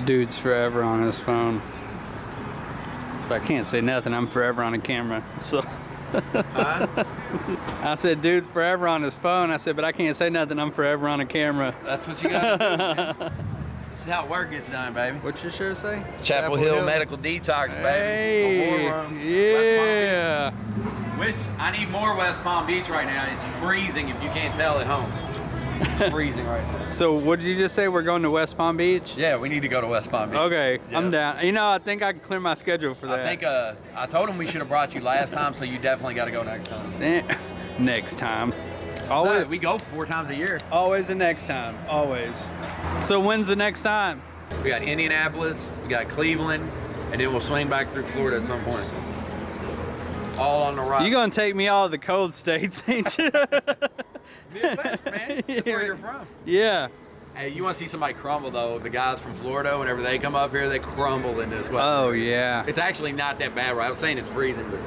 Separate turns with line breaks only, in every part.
Dude's forever on his phone. But I can't say nothing. I'm forever on a camera. So I said, dude's forever on his phone. I said, but I can't say nothing. I'm forever on a camera.
That's what you got to do, man. This is how work gets done, baby.
What's your shirt say?
Chapel Hill Medical Detox, baby.
Hey,
War room,
yeah.
West Palm Beach. Which, I need more West Palm Beach right now. It's freezing if you can't tell at home. It's freezing right now.
So what did you just say? We're going to West Palm Beach?
Yeah, we need to go to West Palm Beach.
Okay,
Yeah.
I'm down. You know, I think I can clear my schedule for that.
I think I told him we should have brought you last time, so you definitely got to go next time.
Next time.
Always, we go 4 times a year.
Always the next time. Always. So when's the next time?
We got Indianapolis, we got Cleveland, and then we'll swing back through Florida at some point. All on the right.
You gonna take me all of the cold states, ain't you?
Midwest, man. That's where you're from.
Yeah.
Hey, you want to see somebody crumble, though? The guys from Florida, whenever they come up here, they crumble in this weather.
Oh, yeah.
It's actually not that bad, right? I was saying it's freezing, but...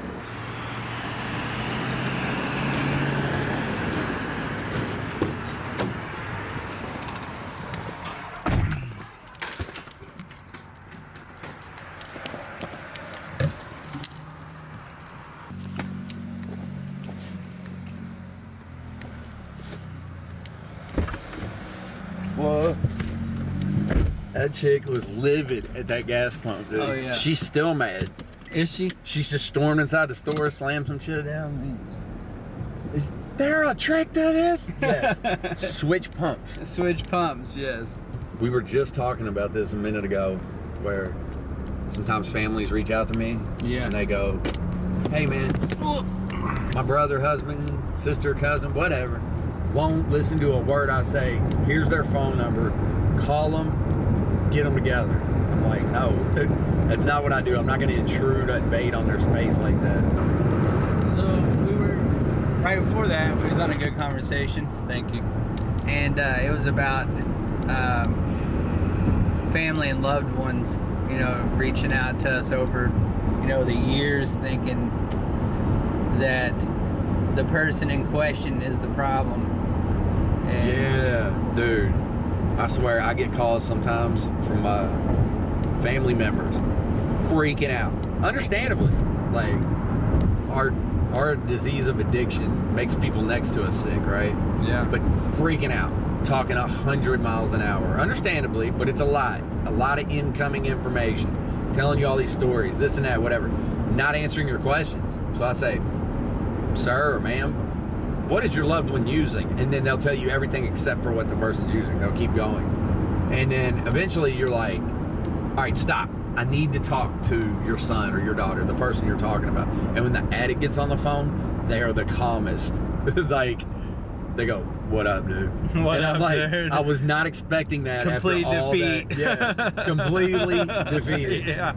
What? That chick was livid at that gas pump, dude.
Oh, yeah.
She's still mad.
Is she?
She's just stormed inside the store, slammed some shit down. Is there a trick to this? Yes. Switch pumps.
Switch pumps, yes.
We were just talking about this a minute ago, where sometimes families reach out to me,
Yeah.
and they go, "Hey, man, my brother, husband, sister, cousin, whatever, won't listen to a word I say. Here's their phone number. Call them, get them together." I'm like, no, that's not what I do. I'm not going to intrude or invade on their space like that.
So we were, right before that, we was on a good conversation. Thank you. And it was about family and loved ones, you know, reaching out to us over, you know, the years, thinking that the person in question is the problem. And
Yeah, dude. I swear, I get calls sometimes from my family members freaking out. Understandably. Like, our disease of addiction makes people next to us sick, right?
Yeah.
But freaking out, talking 100 miles an hour. Understandably, but it's a lot. A lot of incoming information. Telling you all these stories, this and that, whatever. Not answering your questions. So I say, "Sir or ma'am, what is your loved one using?" And then they'll tell you everything except for what the person's using. They'll keep going. And then eventually you're like, "All right, stop. I need to talk to your son or your daughter, the person you're talking about." And when the addict gets on the phone, they are the calmest. Like, they go, "What up, dude?"
What
and I'm
up,
like,
dude?
I was not expecting that.
Complete
after all
defeat.
That. Yeah, completely defeated.
Yeah.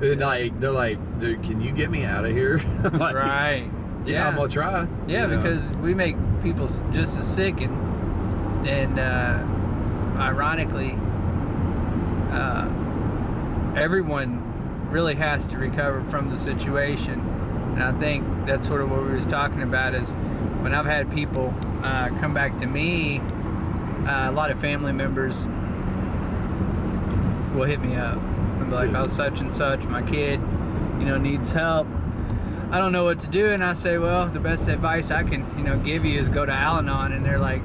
And like, they're like, "Dude, can you get me out of here?" I'm like,
Right.
Yeah, I'm gonna try.
Yeah,
you know?
because we make people just as sick, and ironically, everyone really has to recover from the situation. And I think that's sort of what we was talking about is when I've had people come back to me, a lot of family members will hit me up and be like, "Oh, such and such, my kid, you know, needs help. I don't know what to do." And I say, "Well, the best advice I can, you know, give you is go to Al-Anon." And they're like,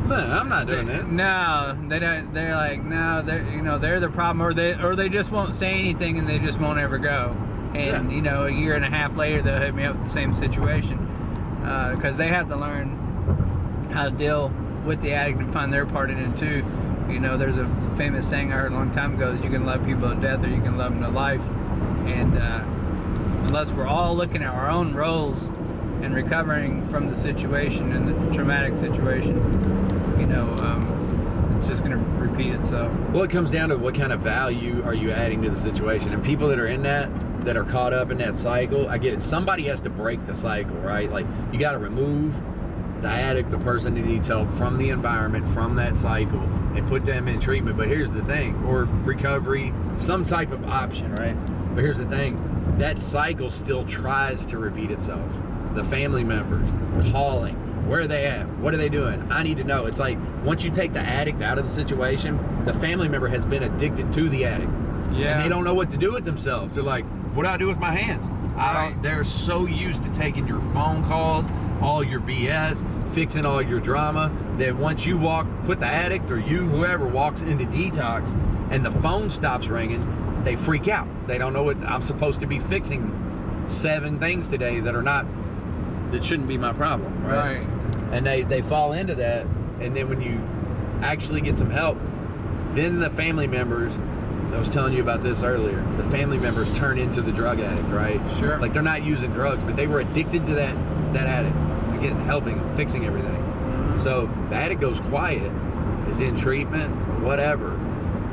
"Man, I'm not doing that."
No, they don't. They're like, no, they're, you know, they're the problem, or they just won't say anything and they just won't ever go. And you know, a year and a half later, they'll hit me up with the same situation because they have to learn how to deal with the addict and find their part in it too. You know, there's a famous saying I heard a long time ago: is you can love people to death or you can love them to life. And unless we're all looking at our own roles and recovering from the situation and the traumatic situation, you know, it's just going to repeat itself.
Well, it comes down to what kind of value are you adding to the situation. And people that are in that are caught up in that cycle, I get it. Somebody has to break the cycle, right? Like, you got to remove the addict, the person that needs help, from the environment, from that cycle, and put them in treatment. But here's the thing, or recovery, some type of option, right? But here's the thing, that cycle still tries to repeat itself. The family members calling, Where are they at? What are they doing? I need to know. It's like once you take the addict out of the situation, the family member has been addicted to the addict.
Yeah.
And they don't know what to do with themselves. They're like, what do I do with my hands? They're so used to taking your phone calls, all your BS, fixing all your drama, that once you put the addict or you, whoever, walks into detox and the phone stops ringing, they freak out. They don't know what I'm supposed to be fixing 7 things today that shouldn't be my problem, right? And they fall into that, and then when you actually get some help, then the family members, I was telling you about this earlier, the family members turn into the drug addict, right?
Sure.
Like they're not using drugs, but they were addicted to that addict, again, helping them, fixing everything.
Mm-hmm.
So the addict goes quiet, is in treatment or whatever,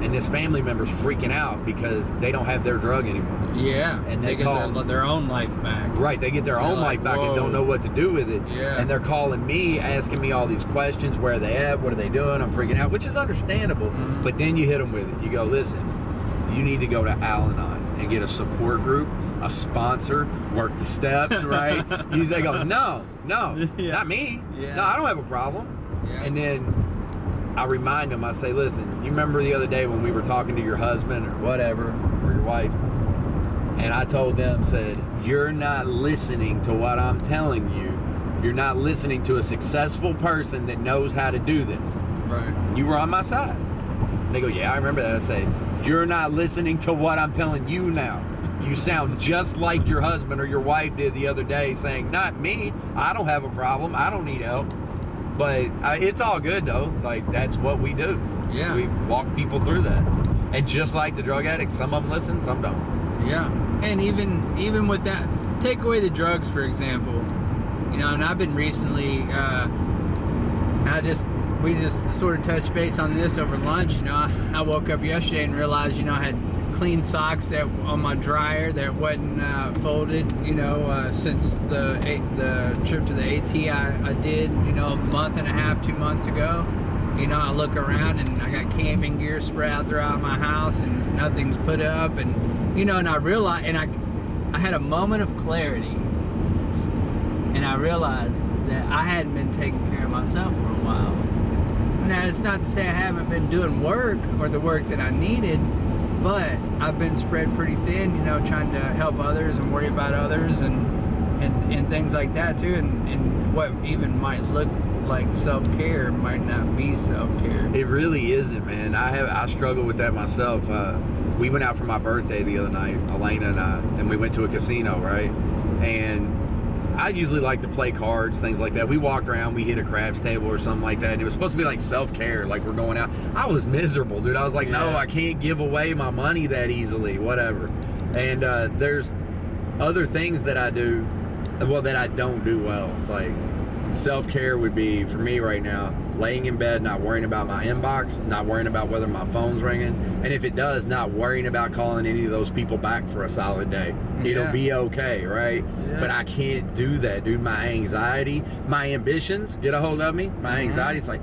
and this family member's freaking out because they don't have their drug anymore.
Yeah.
And
they get their own life back.
Right, they get their own life back and don't know what to do with it.
Yeah.
And they're calling me, asking me all these questions. Where are they at? What are they doing? I'm freaking out, which is understandable.
Mm-hmm.
But then you hit them with it. You go, listen, you need to go to Al-Anon and get a support group, a sponsor, work the steps, right? They go, no,
Yeah.
not me.
Yeah.
No, I don't have a problem.
Yeah.
And then I remind them, I say, listen, you remember the other day when we were talking to your husband or whatever, or your wife? And I told them, said, you're not listening to what I'm telling you. You're not listening to a successful person that knows how to do this.
Right.
You were on my side. And they go, yeah, I remember that. I say, you're not listening to what I'm telling you now. You sound just like your husband or your wife did the other day saying, not me. I don't have a problem. I don't need help. But it's all good, though. Like, that's what we do.
Yeah.
We walk people through that. And just like the drug addicts, some of them listen, some don't.
Yeah, and even with that, take away the drugs, for example. You know, and I've been recently, we just sort of touched base on this over lunch. You know, I woke up yesterday and realized, you know, I had clean socks on my dryer that wasn't folded. You know, since the trip to the AT I did, you know, a month and a half, 2 months ago. You know, I look around and I got camping gear spread out throughout my house and nothing's put up, and you know, and I realized, and I had a moment of clarity, and I realized that I hadn't been taking care of myself for a while. Now, it's not to say I haven't been doing work or the work that I needed, but I've been spread pretty thin, you know, trying to help others and worry about others and things like that too, and what even might look like self-care might not be self-care.
It really isn't, man. I struggle with that myself. We went out for my birthday the other night, Elena and I, and we went to a casino, right? And I usually like to play cards, things like that. We walked around, we hit a craps table or something like that, and it was supposed to be like self-care, like we're going out. I was miserable, dude. I was like, no, I can't give away my money that easily, whatever. And there's other things that I do, well, that I don't do well. It's like, self-care would be, for me right now, laying in bed, not worrying about my inbox, not worrying about whether my phone's ringing, and if it does, not worrying about calling any of those people back for a solid day. It'll be okay, right? Yeah. But I can't do that, dude. My anxiety, my ambitions get a hold of me. My anxiety, it's like,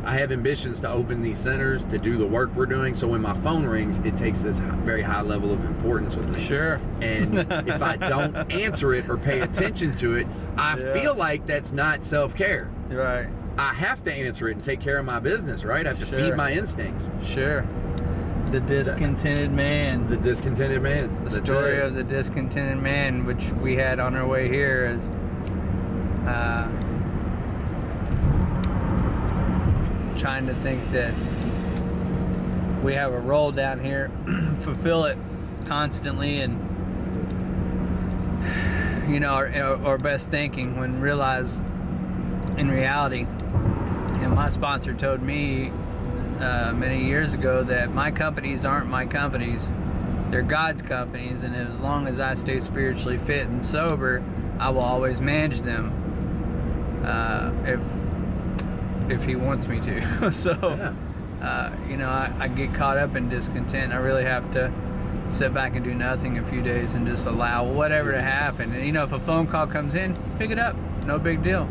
I have ambitions to open these centers, to do the work we're doing, so when my phone rings, it takes this very high level of importance with me.
Sure.
And if I don't answer it or pay attention to it, I feel like that's not self-care.
Right.
I have to answer it and take care of my business, right? I have to feed my instincts.
Sure. The discontented man.
The discontented man.
The story of the discontented man, which we had on our way here, is trying to think that we have a role down here, fulfill it constantly, and you know, our best thinking, when realize in reality, you know, my sponsor told me many years ago that my companies aren't my companies, they're God's companies, and as long as I stay spiritually fit and sober, I will always manage them if he wants me to. So you know, I get caught up in discontent. I really have to sit back and do nothing a few days and just allow whatever to happen. And you know, if a phone call comes in, pick it up, no big deal.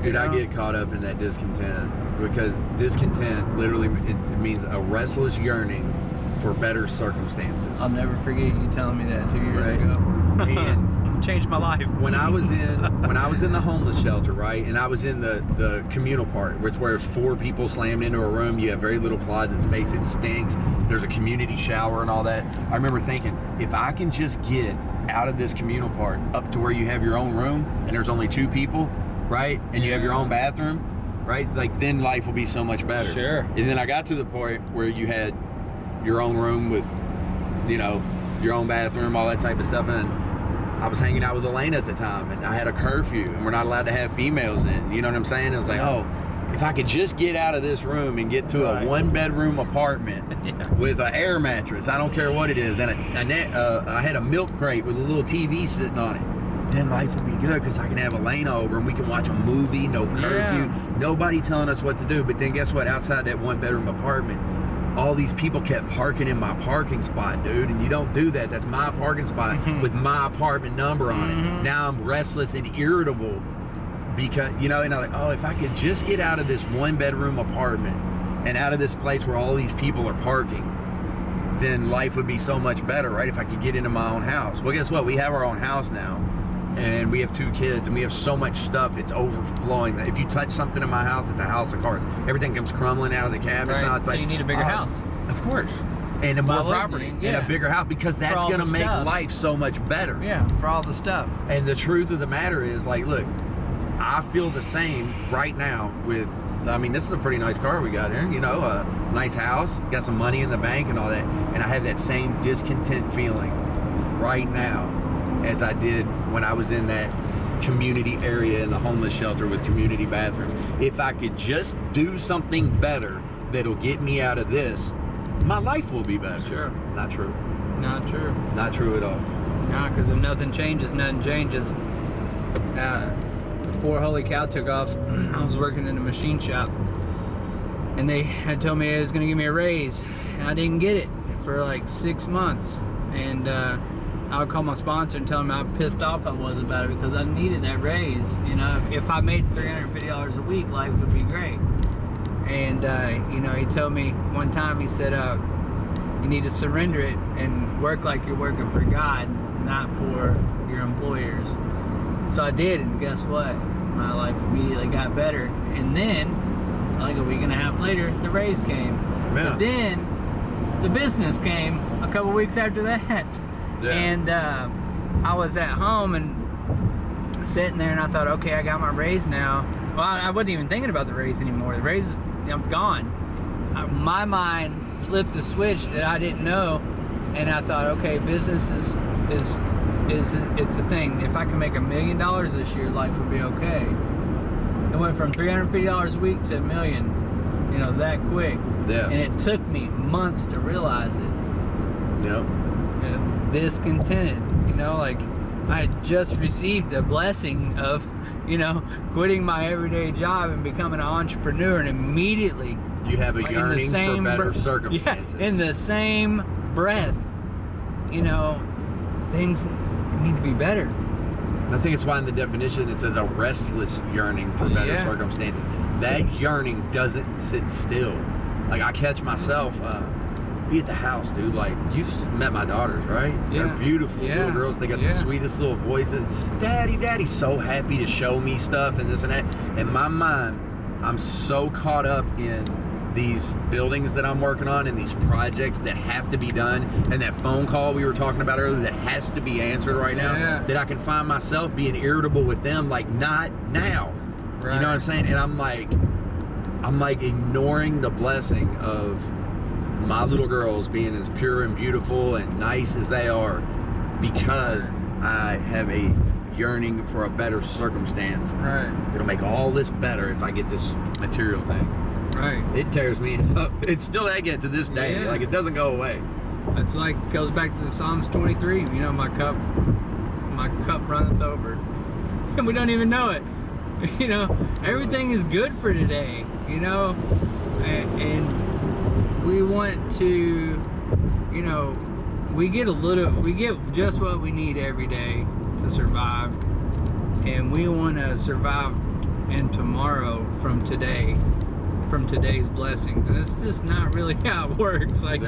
Dude, I get caught up in that discontent, because discontent literally, it means a restless yearning for better circumstances.
I'll never forget you telling me that 2 years ago.
And
changed my life.
When I was in the homeless shelter, right, and I was in the communal part, where there's 4 people slammed into a room, you have very little closet space, it stinks, there's a community shower and all that. I remember thinking, if I can just get out of this communal part up to where you have your own room and there's only 2 people, right, and you have your own bathroom, right, like then life will be so much better.
Sure.
And then I got to the point where you had your own room with, you know, your own bathroom, all that type of stuff, and I was hanging out with Elaine at the time, and I had a curfew, and we're not allowed to have females in. You know what I'm saying? I was like, oh, if I could just get out of this room and get to a 1-bedroom apartment with an air mattress, I don't care what it is, and I had a milk crate with a little TV sitting on it, then life would be good because I can have Elena over and we can watch a movie, no curfew, nobody telling us what to do. But then guess what? Outside that 1-bedroom apartment, all these people kept parking in my parking spot, dude, and you don't do that. That's my parking spot with my apartment number on it. Now I'm restless and irritable because, you know, and I'm like, oh, if I could just get out of this 1-bedroom apartment and out of this place where all these people are parking, then life would be so much better, right? If I could get into my own house. Well, guess what? We have our own house now, and we have 2 kids, and we have so much stuff, it's overflowing. If you touch something in my house, it's a house of cards. Everything comes crumbling out of the cabinets.
Right.
Now it's
So
like,
you need a bigger house.
Of course. And more
Well,
property.
yeah.
And a bigger house, because that's
all
going to
the
make
stuff.
life so much better.
Yeah, for all the stuff.
And the truth of the matter is, like, look, I feel the same right now with, I mean, this is a pretty nice car we got here, you know, a nice house, got some money in the bank and all that. And I have that same discontent feeling right now as I did when I was in that community area in the homeless shelter with community bathrooms. If I could just do something better that'll get me out of this, my life will be better.
Sure.
Not true.
Not true.
Not true at all.
No, because if nothing changes, nothing changes. Before Holy Cow took off, I was working in a machine shop, and they had told me it was going to give me a raise, and I didn't get it for like 6 months. And I would call my sponsor and tell him how pissed off I was about it because I needed that raise. You know, if I made $350 a week, life would be great. And you know, he told me one time, he said, you need to surrender it and work like you're working for God, not for your employers. So I did, and guess what? My life immediately got better. And then, like a week and a half later, the raise came.
Yeah.
But then, the business came a couple weeks after that.
Yeah.
And I was at home and sitting there, and I thought, okay, I got my raise now. Well, I wasn't even thinking about the raise anymore. The raise, I'm gone. My mind flipped the switch that I didn't know, and I thought, okay, business is it's the thing. If I can make $1 million this year, life would be okay. It went from $350 a week to $1 million, you know, that quick.
Yeah.
And it took me months to realize it.
Yep.
Discontented, you know, like I had just received the blessing of, you know, quitting my everyday job and becoming an entrepreneur, and immediately
You have a yearning for better circumstances.
Yeah, in the same breath, you know, things need to be better.
I think it's why in the definition it says a restless yearning for better circumstances. That yearning doesn't sit still. Like, I catch myself be at the house, dude. Like, you've met my daughters, right?
Yeah.
They're beautiful little girls. They got the sweetest little voices. Daddy's so happy to show me stuff and this and that. In my mind, I'm so caught up in these buildings that I'm working on and these projects that have to be done, and that phone call we were talking about earlier that has to be answered right now, that I can find myself being irritable with them, like, not now. Right. You know what I'm saying? And I'm like ignoring the blessing of my little girls being as pure and beautiful and nice as they are, because I have a yearning for a better circumstance.
Right.
It'll make all this better if I get this material thing.
Right.
It tears me up. It's still again to this day.
Yeah.
Like, it doesn't go away.
It's like, goes back to the Psalms 23. You know, my cup runneth over, and we don't even know it. You know, everything is good for today. You know, and we want to, you know, we get just what we need every day to survive, and we want to survive in tomorrow from today. from today's blessings, and it's just not really how it works. Like,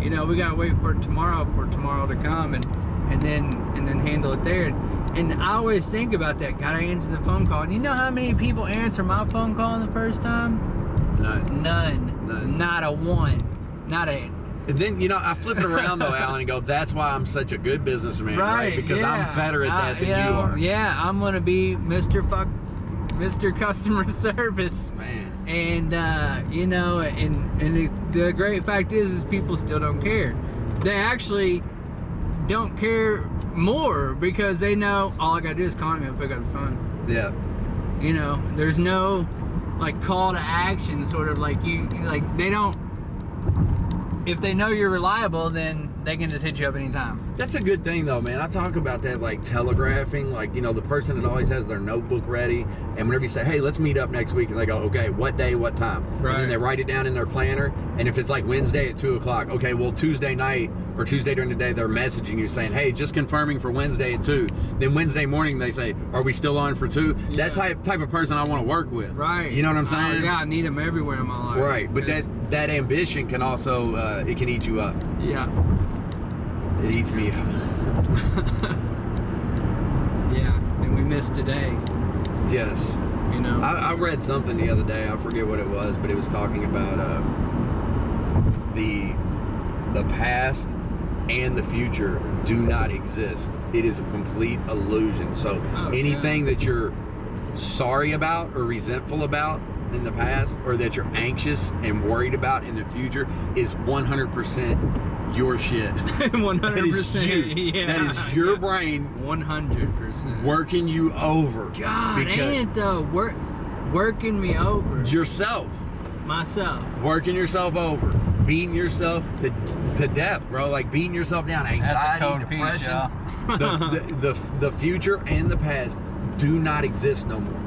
you know, we gotta wait for tomorrow to come, and then handle it there. And I always think about that. Gotta answer the phone call. And you know how many people answer my phone call the first time? None. Not a one. Not a.
And then, you know, I flip it around though, Alan, and go, that's why I'm such a good businessman, right? Because I'm better at that than you are.
Yeah, I'm gonna be Mr. Customer Service.
Man.
And you know, and the great fact is people still don't care. They actually don't care more because they know all I gotta do is call me and pick up the phone.
Yeah.
You know, there's no like call to action, sort of like like they don't. If they know you're reliable, then they can just hit you up anytime.
That's a good thing though, man. I talk about that, like telegraphing, like, you know, the person that always has their notebook ready, and whenever you say, hey, let's meet up next week, and they go, okay, what day, what time?
Right.
And then they write it down in their planner, and if it's like Wednesday at 2 o'clock, okay, well, Tuesday night or Tuesday during the day, they're messaging you saying, hey, just confirming for Wednesday at 2. Then Wednesday morning they say, are we still on for 2?
Yeah.
That type of person I want to work with.
Right.
You know what I'm saying?
Yeah, I need them everywhere in my life.
Right, but that ambition can also, it can eat you up.
Yeah.
It eats me up.
Yeah, and we missed today.
Yes.
You know.
I read something the other day. I forget what it was, but it was talking about the past and the future do not exist. It is a complete illusion. So anything that you're sorry about or resentful about in the past, or that you're anxious and worried about in the future, is 100% your shit.
100%.
That is you.
Yeah.
That is your brain
100%.
working you over.
God,
because
ain't it though? Working me over.
yourself.
Myself.
Working yourself over. Beating yourself to death, bro. Like beating yourself down. Anxiety,
That's a code piece,
depression. The future and the past do not exist no more.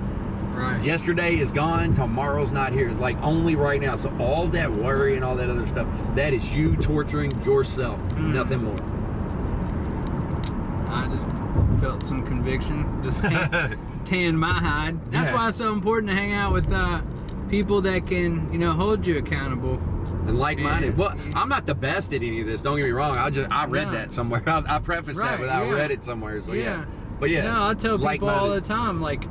Right.
Yesterday is gone, tomorrow's not here. Like only right now. So all that worry and all that other stuff, that is you torturing yourself. Nothing more.
I just felt some conviction. Just tan my hide. That's why it's so important to hang out with people that can, you know, hold you accountable.
And like-minded. Well, I'm not the best at any of this. Don't get me wrong. I read that somewhere. I prefaced that with I read it somewhere. So yeah. But yeah.
No, I tell people all the time, like,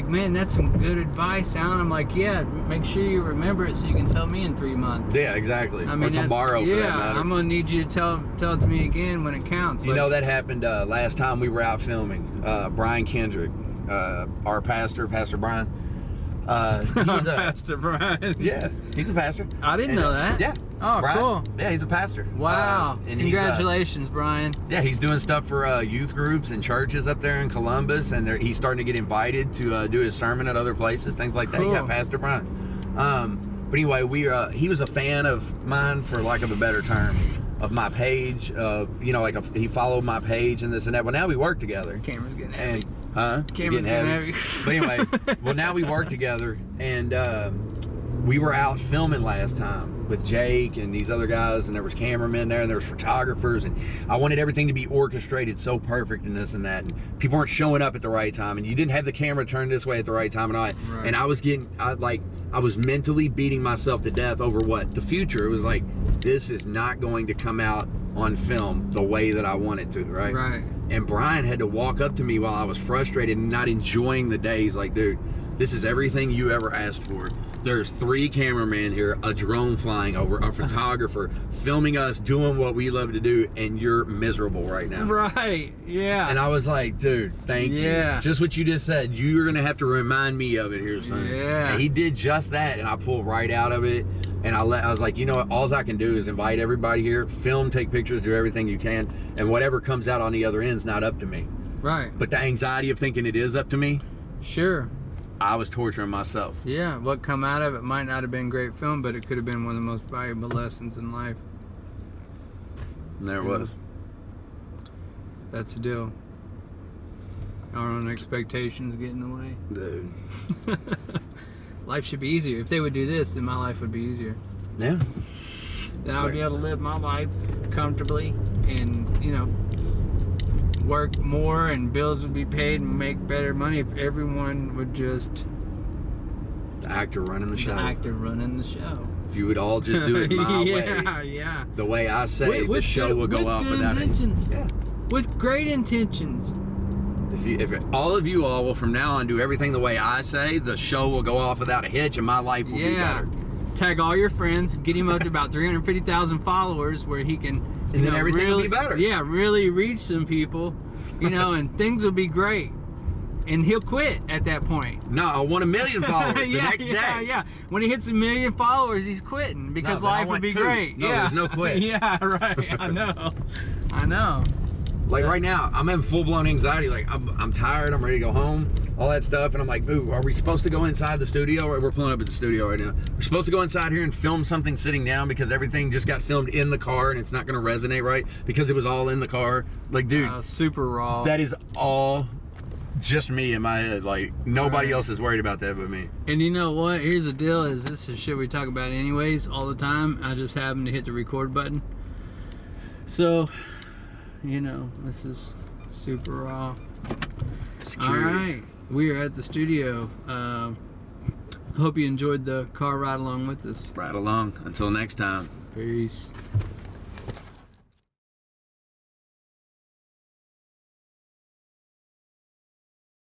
man, that's some good advice, Alan. I'm like, yeah, make sure you remember it so you can tell me in 3 months.
Yeah, exactly.
I mean,
or tomorrow, for that matter.
I'm gonna need you to tell it to me again when it counts.
You know, that happened last time we were out filming. Brian Kendrick, our pastor, Pastor Brian.
Pastor Brian.
Yeah, he's a pastor.
I didn't know that.
Yeah.
Oh,
Brian,
cool.
Yeah, he's a pastor.
Wow.
And
congratulations, Brian.
Yeah, he's doing stuff for youth groups and churches up there in Columbus, and he's starting to get invited to do his sermon at other places, things like that.
Cool.
You got Pastor Brian. But anyway, he was a fan of mine, for lack of a better term, of my page. You know, like he followed my page and this and that. Well, now we work together.
Camera's getting heavy.
Camera's getting heavy. But anyway, well, now we work together, and we were out filming last time with Jake and these other guys, and there was cameramen there, and there was photographers, and I wanted everything to be orchestrated so perfect and this and that, and people weren't showing up at the right time, and you didn't have the camera turned this way at the right time, and and I was mentally beating myself to death over what the future. It was like, this is not going to come out on film the way that I want it to, right?
Right.
And Brian had to walk up to me while I was frustrated and not enjoying the day. He's like, dude, this is everything you ever asked for. There's 3 cameramen here, a drone flying over, a photographer filming us doing what we love to do, and you're miserable right now.
Right, yeah.
And I was like, dude, thank you. Just what you just said. You're going to have to remind me of it here, son.
Yeah.
And he did just that, and I pulled right out of it. And I was like, you know what, all I can do is invite everybody here, film, take pictures, do everything you can, and whatever comes out on the other end's not up to me.
Right.
But the anxiety of thinking it is up to me,
sure,
I was torturing myself.
Yeah, what come out of it might not have been great film, but it could have been one of the most valuable lessons in life.
And there it was.
That's the deal. Our own expectations get in the way.
Dude.
Life should be easier. If they would do this, then my life would be easier.
Yeah.
Then I would be able to live my life comfortably and, you know, work more, and bills would be paid and make better money if everyone would just
The actor running the show.
The actor running the show.
If you would all just do it my
yeah,
way,
yeah.
the way I say, the show will go off without
intentions.
Yeah.
With great intentions.
If all of you all will from now on do everything the way I say, the show will go off without a hitch, and my life will be better.
Tag all your friends, get him up to about 350,000 followers, where he can,
and then everything
really,
will be better.
Yeah, really reach some people, and things will be great. And he'll quit at that point.
No, I want 1 million followers the next day.
Yeah. When he hits 1 million followers, he's quitting because life would be great.
No, there's no quit.
Yeah, right. I know.
Like right now, I'm having full-blown anxiety. Like I'm tired. I'm ready to go home. All that stuff, and I'm like, ooh, are we supposed to go inside the studio? We're pulling up at the studio right now. We're supposed to go inside here and film something sitting down because everything just got filmed in the car, and it's not going to resonate right because it was all in the car. Like, dude,
super raw.
That is all just me in my head. Like nobody else is worried about that but me.
And you know what? Here's the deal: is this is shit we talk about anyways all the time. I just happen to hit the record button. So, this is super raw.
Security.
All right, we are at the studio. Hope you enjoyed the car ride along with us.
Right along. Until next time.
Peace.